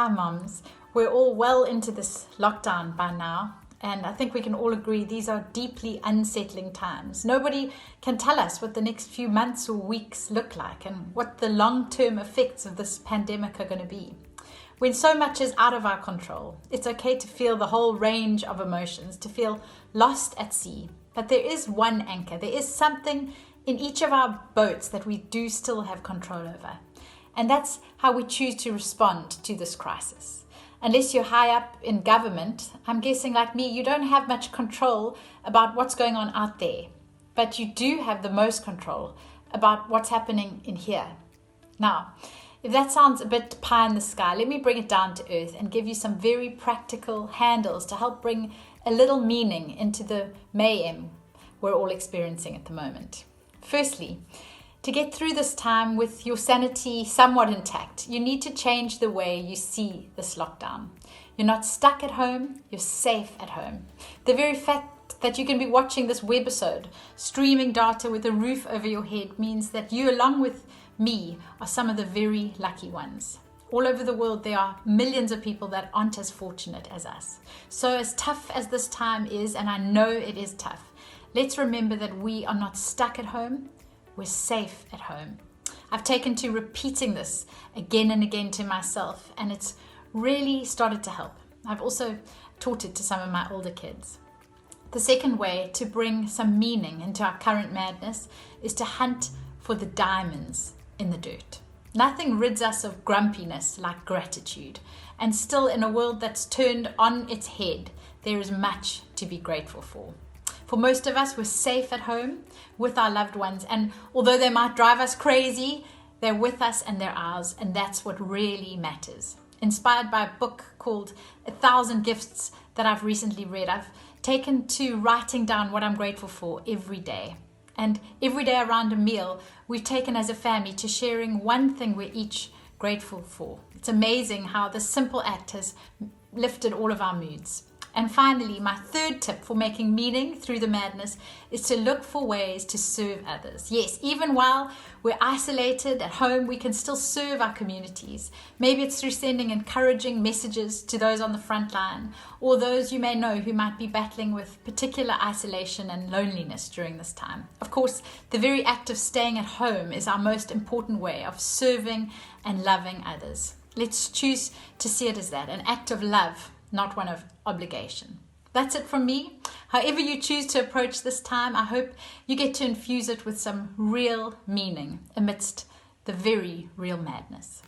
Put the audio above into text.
Hi moms, we're all well into this lockdown by now, and I think we can all agree these are deeply unsettling times. Nobody can tell us what the next few months or weeks look like and what the long-term effects of this pandemic are going to be. When so much is out of our control, it's okay to feel the whole range of emotions, to feel lost at sea. But there is one anchor, there is something in each of our boats that we do still have control over. And that's how we choose to respond to this crisis. Unless you're high up in government, I'm guessing like me, you don't have much control about what's going on out there. But you do have the most control about what's happening in here. Now, if that sounds a bit pie in the sky, let me bring it down to earth and give you some very practical handles to help bring a little meaning into the mayhem we're all experiencing at the moment. Firstly, to get through this time with your sanity somewhat intact, you need to change the way you see this lockdown. You're not stuck at home, you're safe at home. The very fact that you can be watching this webisode, streaming data with a roof over your head, means that you, along with me, are some of the very lucky ones. All over the world, there are millions of people that aren't as fortunate as us. So as tough as this time is, and I know it is tough, let's remember that we are not stuck at home. We're safe at home. I've taken to repeating this again and again to myself, and it's really started to help. I've also taught it to some of my older kids. The second way to bring some meaning into our current madness is to hunt for the diamonds in the dirt. Nothing rids us of grumpiness like gratitude, and still in a world that's turned on its head, there is much to be grateful for. For most of us, we're safe at home with our loved ones, and although they might drive us crazy, they're with us and they're ours, and that's what really matters. Inspired by a book called 1,000 Gifts that I've recently read, I've taken to writing down what I'm grateful for every day. And every day around a meal, we've taken as a family to sharing one thing we're each grateful for. It's amazing how this simple act has lifted all of our moods. And finally, my third tip for making meaning through the madness is to look for ways to serve others. Yes, even while we're isolated at home, we can still serve our communities. Maybe it's through sending encouraging messages to those on the front line, or those you may know who might be battling with particular isolation and loneliness during this time. Of course, the very act of staying at home is our most important way of serving and loving others. Let's choose to see it as that, an act of love, not one of obligation. That's it from me. However you choose to approach this time, I hope you get to infuse it with some real meaning amidst the very real madness.